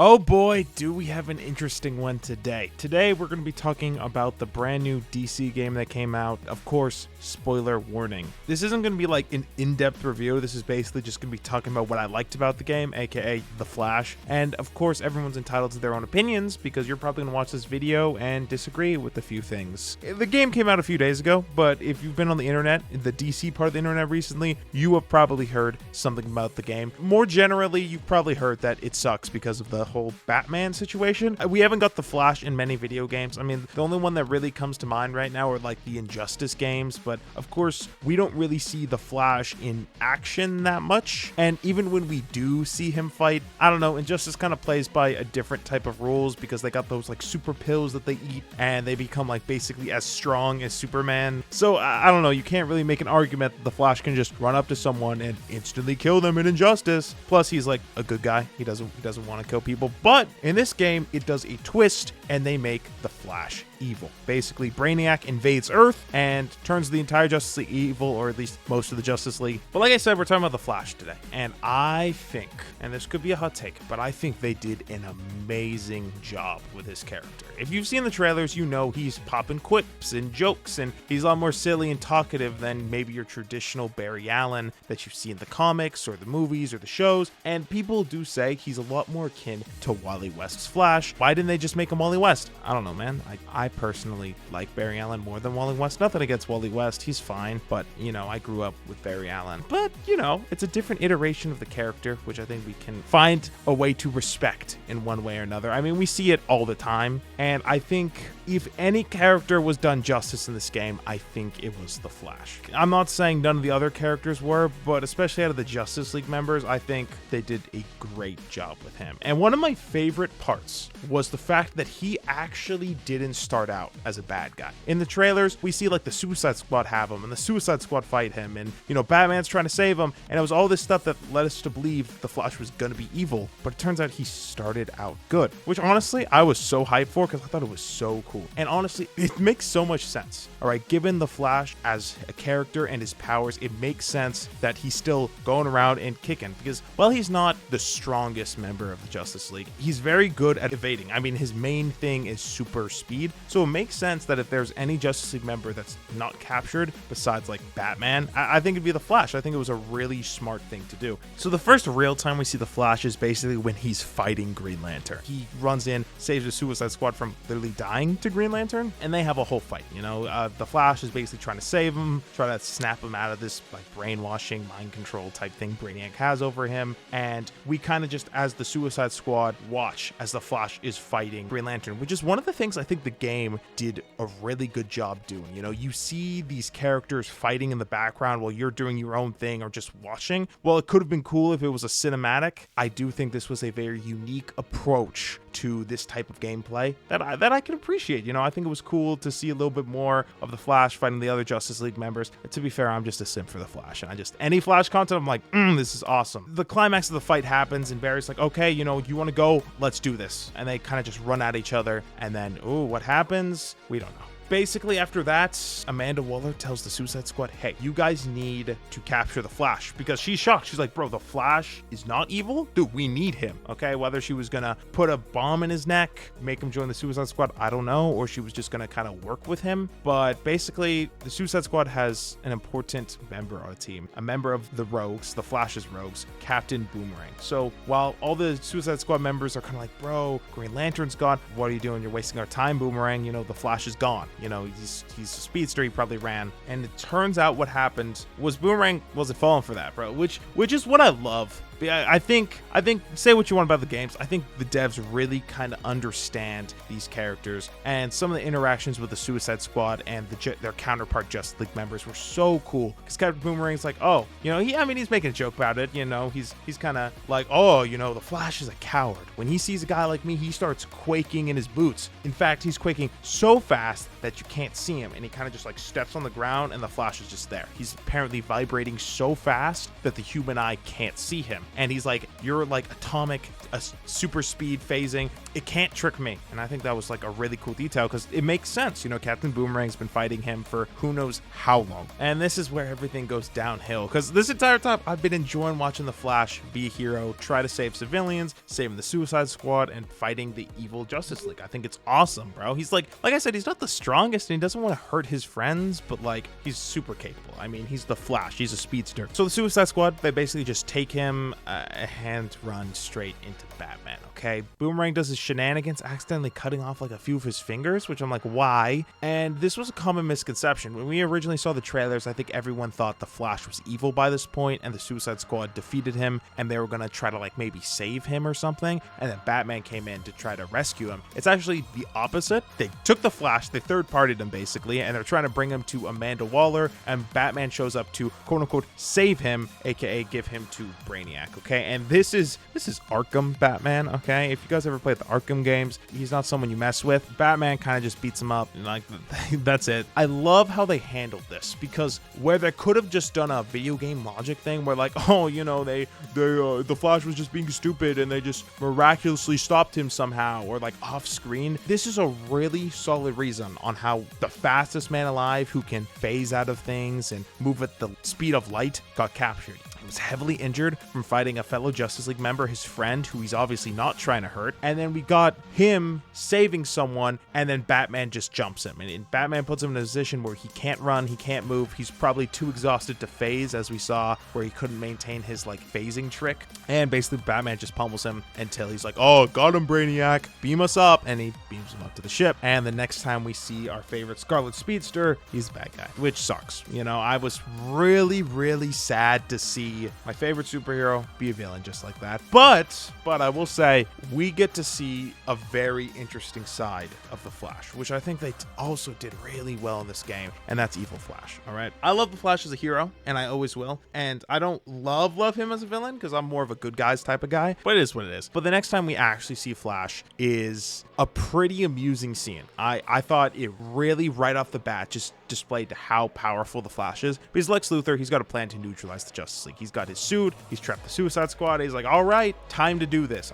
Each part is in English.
Oh boy, do we have an interesting one today. Today we're going to be talking about the brand new DC game that came out. Of course, spoiler warning. This isn't going to be like an in-depth review. This is basically just going to be talking about what I liked about the game, aka The Flash. And of course, everyone's entitled to their own opinions because you're probably going to watch this video and disagree with a few things. The game came out a few days ago, but if you've been on the internet, the DC part of the internet recently, you have probably heard something about the game. More generally, you've probably heard that it sucks because of the whole Batman situation. We haven't got the Flash in many video games. I mean, the only one that really comes to mind right now are like the Injustice games, but of course we don't really see the Flash in action that much. And even when we do see him fight, I don't know, Injustice kind of plays by a different type of rules because they got those like super pills that they eat and they become like basically as strong as Superman. So I don't know, you can't really make an argument that the Flash can just run up to someone and instantly kill them in Injustice. Plus he's like a good guy. He doesn't want to kill people. But in this game, it does a twist and they make the Flash evil. Basically, Brainiac invades Earth and turns the entire Justice League evil, or at least most of the Justice League. But like I said, we're talking about the Flash today. And I think, and this could be a hot take, but I think they did an amazing job with his character. If you've seen the trailers, you know he's popping quips and jokes, and he's a lot more silly and talkative than maybe your traditional Barry Allen that you see in the comics or the movies or the shows. And people do say he's a lot more akin to Wally West's Flash. Why didn't they just make him Wally West? I don't know, man. I personally like Barry Allen more than Wally West. Nothing against Wally West, he's fine, but you know, I grew up with Barry Allen. But you know, it's a different iteration of the character, which I think we can find a way to respect in one way or another. I mean, we see it all the time, and I think if any character was done justice in this game, I think it was the Flash. I'm not saying none of the other characters were, but especially out of the Justice League members, I think they did a great job with him. And one of my favorite parts was the fact that he actually didn't start out as a bad guy. In the trailers, we see like the Suicide Squad have him and the Suicide Squad fight him, and you know, Batman's trying to save him, and it was all this stuff that led us to believe the Flash was gonna be evil, but it turns out he started out good, which honestly I was so hyped for because I thought it was so cool. And honestly, it makes so much sense. All right, given the Flash as a character and his powers, it makes sense that he's still going around and kicking because, well, he's not the strongest member of the Justice League. He's very good at evading. I mean, his main thing is super speed. So it makes sense that if there's any Justice League member that's not captured besides like Batman, I think it'd be the Flash. I think it was a really smart thing to do. So the first real time we see the Flash is basically when he's fighting Green Lantern. He runs in, saves the Suicide Squad from literally dying to Green Lantern, and they have a whole fight. You know, the Flash is basically trying to save him, try to snap him out of this like brainwashing, mind control type thing Brainiac has over him. And we kind of just, as the Suicide Squad, watch as the Flash is fighting Green Lantern, which is one of the things I think the game did a really good job doing. You know, you see these characters fighting in the background while you're doing your own thing or just watching. Well, it could have been cool if it was a cinematic. I do think this was a very unique approach to this type of gameplay that I can appreciate. You know, I think it was cool to see a little bit more of the Flash fighting the other Justice League members. And to be fair, I'm just a simp for the Flash, and any Flash content, I'm like, this is awesome. The climax of the fight happens, and Barry's like, okay, you know, you want to go? Let's do this. And they kind of just run at each other, and then, what happens? We don't know. Basically, after that, Amanda Waller tells the Suicide Squad, hey, you guys need to capture the Flash, because she's shocked. She's like, bro, the Flash is not evil? Dude, we need him, okay? Whether she was gonna put a bomb in his neck, make him join the Suicide Squad, I don't know, or she was just gonna kind of work with him. But basically, the Suicide Squad has an important member on the team, a member of the Rogues, the Flash's Rogues, Captain Boomerang. So while all the Suicide Squad members are kind of like, bro, Green Lantern's gone, what are you doing? You're wasting our time, Boomerang. You know, the Flash is gone. You know, he's a speedster, he probably ran. And it turns out what happened was Boomerang wasn't falling for that, bro, which is what I love. I think, say what you want about the games, I think the devs really kind of understand these characters, and some of the interactions with the Suicide Squad and their counterpart Justice League members were so cool, because Captain Boomerang's like, oh, you know, he's making a joke about it, you know, he's kind of like, oh, you know, the Flash is a coward. When he sees a guy like me, he starts quaking in his boots. In fact, he's quaking so fast that you can't see him, and he kind of just like steps on the ground, and the Flash is just there. He's apparently vibrating so fast that the human eye can't see him. and he's like, you're like atomic, a super speed phasing. It can't trick me. And I think that was like a really cool detail because it makes sense. You know, Captain Boomerang's been fighting him for who knows how long. And this is where everything goes downhill, because this entire time I've been enjoying watching the Flash be a hero, try to save civilians, saving the Suicide Squad, and fighting the evil Justice League. I think it's awesome, bro. He's like I said, he's not the strongest and he doesn't want to hurt his friends, but like he's super capable. I mean, he's the Flash, he's a speedster. So the Suicide Squad, they basically just take him and run straight into Batman. Okay, Boomerang does his shenanigans, accidentally cutting off like a few of his fingers, which I'm like, why? And this was a common misconception. When we originally saw the trailers, I think everyone thought the Flash was evil by this point and the Suicide Squad defeated him and they were gonna try to like maybe save him or something, and then Batman came in to try to rescue him. It's actually the opposite. They took the Flash, they third-partied him basically, and they're trying to bring him to Amanda Waller, and Batman shows up to quote-unquote save him, aka give him to Brainiac. Okay, and this is Arkham Batman. Okay, if you guys ever played the Arkham games, he's not someone you mess with. Batman kind of just beats him up and like that's it. I love how they handled this, because where they could have just done a video game logic thing where like, oh, you know, the Flash was just being stupid and they just miraculously stopped him somehow, or like off screen, this is a really solid reason on how the fastest man alive who can phase out of things and move at the speed of light got captured. He was heavily injured from fighting a fellow Justice League member, his friend, who he's obviously not trying to hurt. And then we got him saving someone, and then Batman just jumps him. And Batman puts him in a position where he can't run, he can't move. He's probably too exhausted to phase, as we saw, where he couldn't maintain his like phasing trick. And basically Batman just pummels him until he's like, oh, got him, Brainiac, beam us up. And he beams him up to the ship. And the next time we see our favorite Scarlet Speedster, he's the bad guy, which sucks. You know, I was really, really sad to see my favorite superhero be a villain just like that. But I will say we get to see a very interesting side of the Flash, which I think they also did really well in this game, and that's Evil Flash. All right, I love the Flash as a hero, and I always will, and I don't love him as a villain because I'm more of a good guys type of guy, but it is what it is. But the next time we actually see Flash is a pretty amusing scene. I thought it really right off the bat just displayed how powerful the Flash is, because Lex Luthor, he's got a plan to neutralize the Justice League. He's got his suit, he's trapped the Suicide Squad. He's like, all right, time to do this.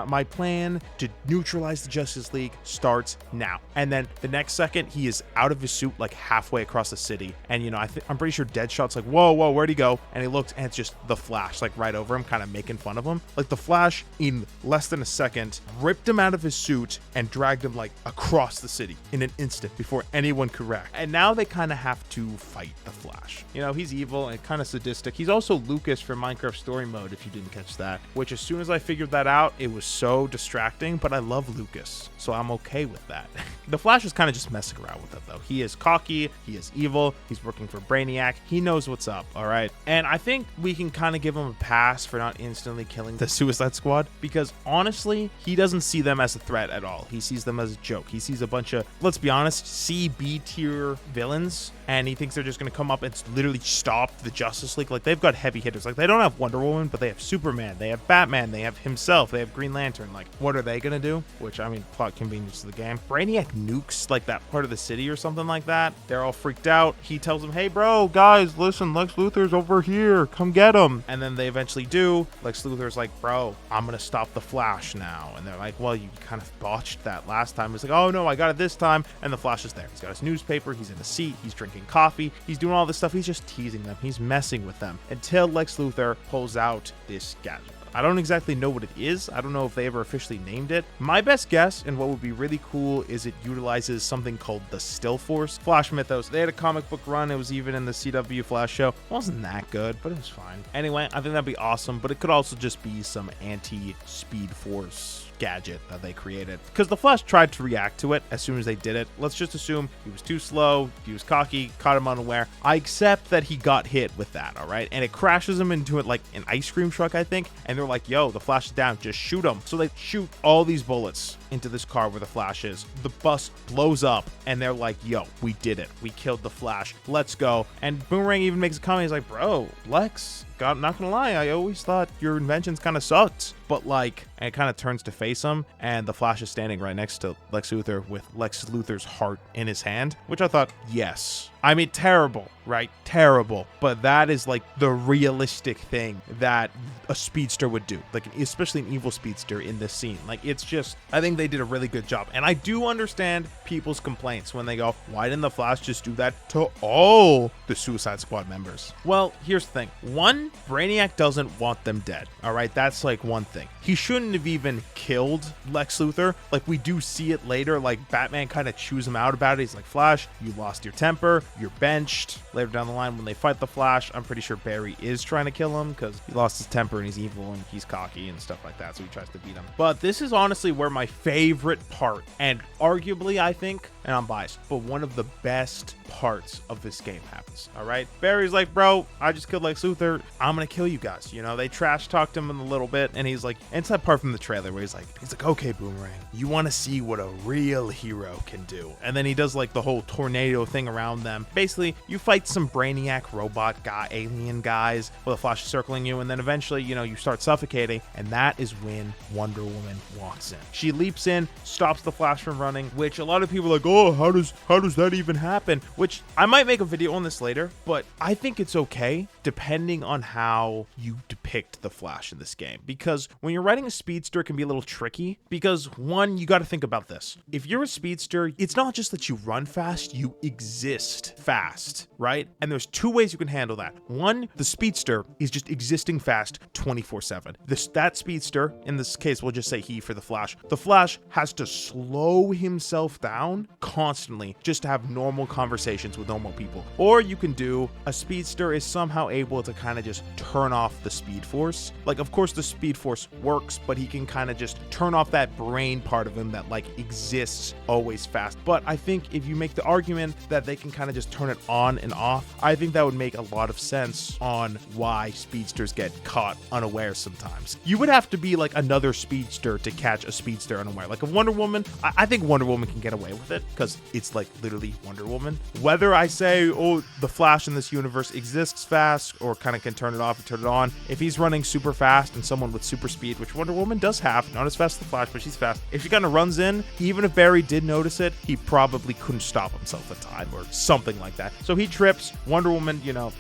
My plan to neutralize the Justice League starts now. And then the next second, he is out of his suit like halfway across the city. And you know, I'm pretty sure Deadshot's like, whoa, where'd he go? And he looks, and it's just the Flash like right over him, kind of making fun of him. Like the Flash in less than a second ripped him out of his suit and dragged him like across the city in an instant before anyone could react. And now they kind of have to fight the Flash. You know, he's evil and kind of sadistic. He's also Lucas from Minecraft Story Mode, if you didn't catch that, which as soon as I figured that out, it was so distracting, but I love Lucas, so I'm okay with that. The Flash is kind of just messing around with it though. He is cocky, he is evil, he's working for Brainiac, he knows what's up, all right? And I think we can kind of give him a pass for not instantly killing the Suicide Squad, because honestly, he doesn't see them as a threat at all. He sees them as a joke. He sees a bunch of, let's be honest, C-B tier villains, and he thinks they're just going to come up and literally stop the Justice League. Like, they've got heavy hitters. Like, they don't have Wonder Woman, but they have Superman, they have Batman, they have himself, they have Green Lantern. Like, what are they going to do? Which, I mean, plot convenience of the game. Brainiac nukes, like, that part of the city or something like that. They're all freaked out. He tells them, hey, bro, guys, listen, Lex Luthor's over here. Come get him. And then they eventually do. Lex Luthor's like, bro, I'm going to stop the Flash now. And they're like, well, you kind of botched that last time. It's like, oh, no, I got it this time. And the Flash is there. He's got his newspaper. He's in a seat. He's drinking coffee. He's doing all this stuff. He's just teasing them. He's messing with them until Lex Luthor pulls out this gadget. I don't exactly know what it is. I don't know if they ever officially named it. My best guess, and what would be really cool, is it utilizes something called the Still Force. Flash Mythos, they had a comic book run. It was even in the CW Flash show. It wasn't that good, but it was fine. Anyway, I think that'd be awesome, but it could also just be some anti-Speed Force gadget that they created, because the Flash tried to react to it as soon as they did it. Let's just assume he was too slow, he was cocky, caught him unaware. I accept that he got hit with that, all right? And it crashes him into it like an ice cream truck, I think, and they're like, yo, the Flash is down, just shoot him. So they shoot all these bullets into this car where the Flash is. The bus blows up, and they're like, yo, we did it. We killed the Flash. Let's go. And Boomerang even makes a comment. He's like, bro, Lex, God, not gonna lie, I always thought your inventions kind of sucked. But like, and it kind of turns to face him, and the Flash is standing right next to Lex Luthor with Lex Luthor's heart in his hand, which I thought, yes, I mean, terrible, right? Terrible. But that is like the realistic thing that a speedster would do, like especially an evil speedster in this scene. Like, it's just, I think they did a really good job. And I do understand people's complaints when they go, why didn't the Flash just do that to all the Suicide Squad members? Well, here's the thing. One, Brainiac doesn't want them dead. All right, that's like one thing. He shouldn't have even killed Lex Luthor. Like, we do see it later, like Batman kind of chews him out about it. He's like, Flash, you lost your temper, you're benched. Later down the line when they fight the Flash, I'm pretty sure Barry is trying to kill him because he lost his temper and he's evil and he's cocky and stuff like that, so he tries to beat him. But this is honestly where my favorite part, and arguably I think, and I'm biased, but one of the best parts of this game happens. All right, Barry's like, bro, I just killed Lex Luthor, I'm gonna kill you guys. You know, they trash talked him a little bit, and he's like, and it's that part from the trailer where he's like, okay, Boomerang, you want to see what a real hero can do. And then he does like the whole tornado thing around them. Basically, you fight some Brainiac robot guy, alien guys, with a Flash circling you, and then eventually, you know, you start suffocating, and that is when Wonder Woman walks in. She leaps in, stops the Flash from running, which a lot of people are like, oh, how does that even happen? Which I might make a video on this later, but I think it's okay depending on how you depict the Flash in this game, because when you're writing a speedster, it can be a little tricky, because one, you got to think about this. If you're a speedster, it's not just that you run fast, you exist fast, right? And there's two ways you can handle that. One, the speedster is just existing fast 24/7. That speedster, in this case, we'll just say he for the Flash. The Flash has to slow himself down constantly just to have normal conversations with normal people. Or you can do a speedster is somehow able to kind of just turn off the speed force. Like, of course the speed force works, but he can kind of just turn off that brain part of him that like exists always fast. But I think if you make the argument that they can kind of just turn it on and off, I think that would make a lot of sense on why speedsters get caught unaware sometimes. You would have to be like another speedster to catch a speedster unaware. Like a Wonder Woman, I think Wonder Woman can get away with it because it's like literally Wonder Woman. Whether I say, oh, the Flash in this universe exists fast or kind of can turn it off and turn it on, if he's running super fast and someone with super speed, which Wonder Woman does have, not as fast as the Flash, but she's fast. If she kind of runs in, even if Barry did notice it, he probably couldn't stop himself in time or something like that. So he trips. Wonder Woman, you know,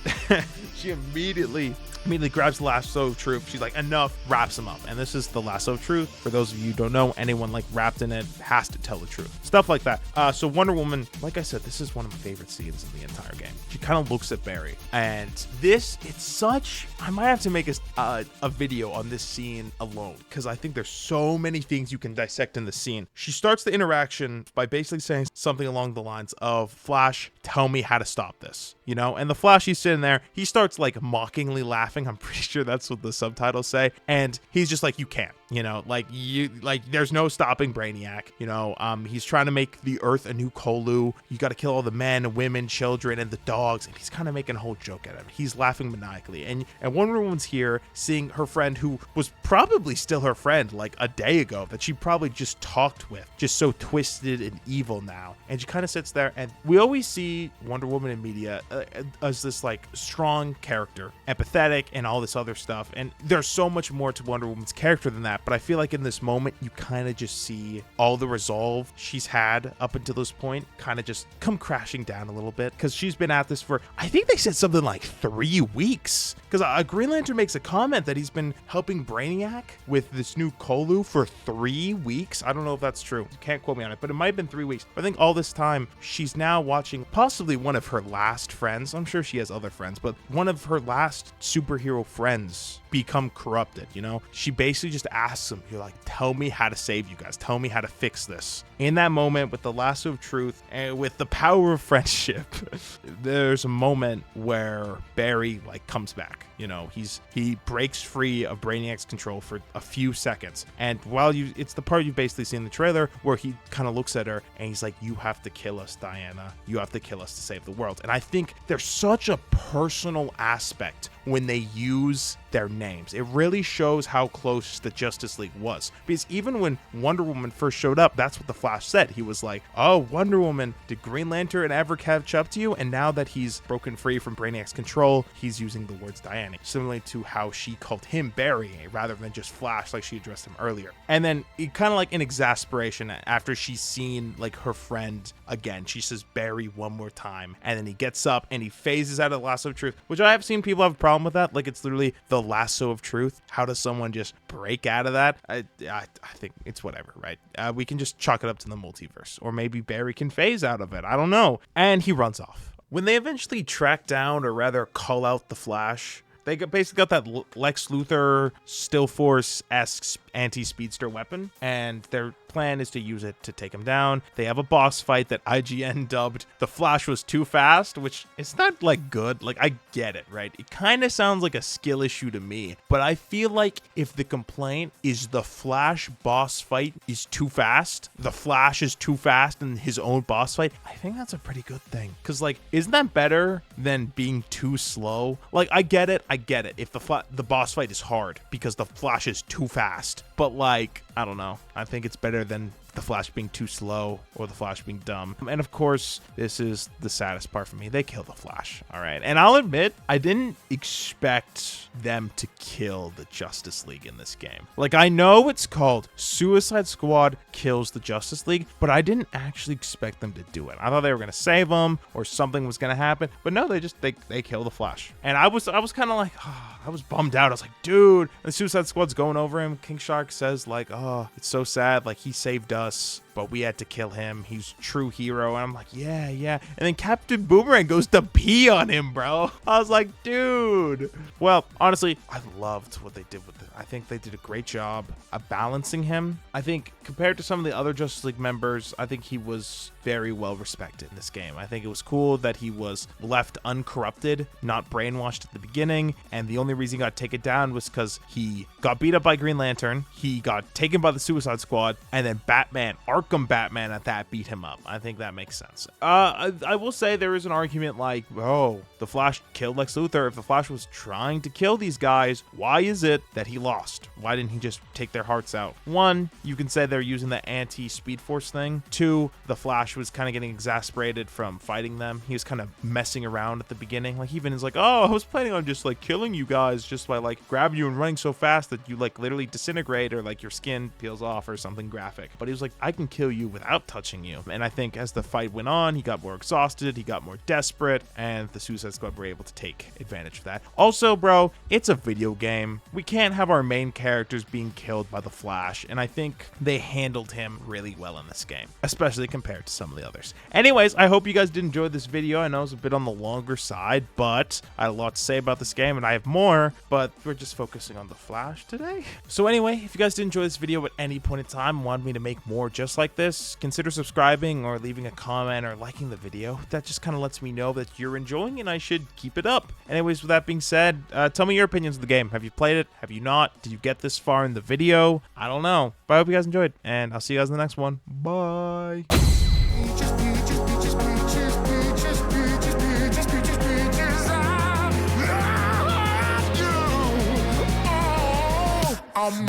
she immediately grabs the lasso of truth. She's like, enough, wraps him up. And this is the lasso of truth. For those of you who don't know, anyone like wrapped in it has to tell the truth. Stuff like that. So Wonder Woman, like I said, this is one of my favorite scenes in the entire game. She kind of looks at Barry. And this, it's such, I might have to make a video on this scene alone, because I think there's so many things you can dissect in the scene. She starts the interaction by basically saying something along the lines of, Flash, tell me how to stop this. You know, and the Flash, he's sitting there, he starts like mockingly laughing. I'm pretty sure that's what the subtitles say. And he's just like, you can't, you know, like there's no stopping Brainiac, you know. He's trying to make the Earth a new Kolu. You got to kill all the men, women, children, and the dogs. And he's kind of making a whole joke at him. He's laughing maniacally. And Wonder Woman's here seeing her friend, who was probably still her friend like a day ago, that she probably just talked with, just so twisted and evil now. And she kind of sits there, and we always see Wonder Woman in media as this like strong character, empathetic and all this other stuff. And there's so much more to Wonder Woman's character than that. But I feel like in this moment, you kind of just see all the resolve she's had up until this point kind of just come crashing down a little bit, because she's been at this for, I think they said something like 3 weeks. Because Green Lantern makes a comment that he's been helping Brainiac with this new Kolu for 3 weeks. I don't know if that's true. You can't quote me on it, but it might have been 3 weeks. I think all this time she's now watching possibly one of her last friends. I'm sure she has other friends, but one of her last superhero friends become corrupted. You know, she basically just asks him, you're like, tell me how to save you guys, tell me how to fix this. In that moment, with the lasso of truth and with the power of friendship, there's a moment where Barry like comes back. You know, he breaks free of Brainiac's control for a few seconds, and while it's the part you've basically seen in the trailer where he kind of looks at her and he's like, you have to kill us, Diana, you have to kill us to save the world. And I think there's such a personal aspect when they use their names. It really shows how close the Justice League was. Because even when Wonder Woman first showed up, that's what the Flash said. He was like, oh, Wonder Woman, did Green Lantern ever catch up to you? And now that he's broken free from Brainiac's control, he's using the words Diane, similarly to how she called him Barry rather than just Flash like she addressed him earlier. And then it kind of like in exasperation, after she's seen like her friend again, she says Barry one more time, and then he gets up and he phases out of the lasso of truth, which I have seen people have a problem with that. Like, it's literally the lasso of truth. How does someone just break out of that? I think it's whatever, right? We can just chalk it up to the multiverse, or maybe Barry can phase out of it. I don't know. And he runs off. When they eventually track down, or rather call out the Flash, they basically got that Lex Luthor Still Force-esque anti-speedster weapon, and their plan is to use it to take him down. They have a boss fight that IGN dubbed "The Flash was too fast," which is not like good. Like, I get it, right? It kind of sounds like a skill issue to me, but I feel like if the complaint is the Flash boss fight is too fast, the Flash is too fast in his own boss fight, I think that's a pretty good thing. Because, like, isn't that better than being too slow? Like, I get it if the boss fight is hard because the Flash is too fast, but like, I don't know, I think it's better than the Flash being too slow or the Flash being dumb. And of course, this is the saddest part for me. They kill the Flash. All right. And I'll admit, I didn't expect them to kill the Justice League in this game. Like, I know it's called Suicide Squad Kills the Justice League, but I didn't actually expect them to do it. I thought they were going to save them or something was going to happen, but no, they kill the Flash. And I was kind of like, oh, I was bummed out. I was like, dude, the Suicide Squad's going over him. King Shark says like, oh, it's so sad. Like, he saved us, but we had to kill him. He's a true hero. And I'm like, yeah. And then Captain Boomerang goes to pee on him, bro. I was like, dude. Well, honestly, I loved what they did with it. I think they did a great job of balancing him. I think compared to some of the other Justice League members, I think he was very well respected in this game. I think it was cool that he was left uncorrupted, not brainwashed at the beginning. And the only reason he got taken down was because he got beat up by Green Lantern. He got taken by the Suicide Squad, and then Arkham Batman at that beat him up. I think that makes sense. I will say there is an argument like, oh, the Flash killed Lex Luthor. If the Flash was trying to kill these guys, why is it that he lost? Why didn't he just take their hearts out? One, you can say they're using the anti-Speed Force thing. Two, the Flash was kind of getting exasperated from fighting them. He was kind of messing around at the beginning. Like, even is like, oh, I was planning on just like killing you guys just by like grabbing you and running so fast that you like literally disintegrate or like your skin peels off or something graphic. But he was like, I can kill you without touching you. And I think as the fight went on, he got more exhausted, he got more desperate, and the Suicide Squad were able to take advantage of that. Also, bro, it's a video game. We can't have our main characters being killed by the Flash, and I think they handled him really well in this game, especially compared to some of the others. Anyways, I hope you guys did enjoy this video. I know it was a bit on the longer side, but I had a lot to say about this game, and I have more, but we're just focusing on the Flash today. So anyway, if you guys did enjoy this video at any point in time and wanted me to make more just like this, consider subscribing or leaving a comment or liking the video. That just kind of lets me know that you're enjoying and I should keep it up. Anyways, with that being said, tell me your opinions of the game. Have you played it? Have you not? Did you get this far in the video? I don't know, but I hope you guys enjoyed, and I'll see you guys in the next one. Bye. I'm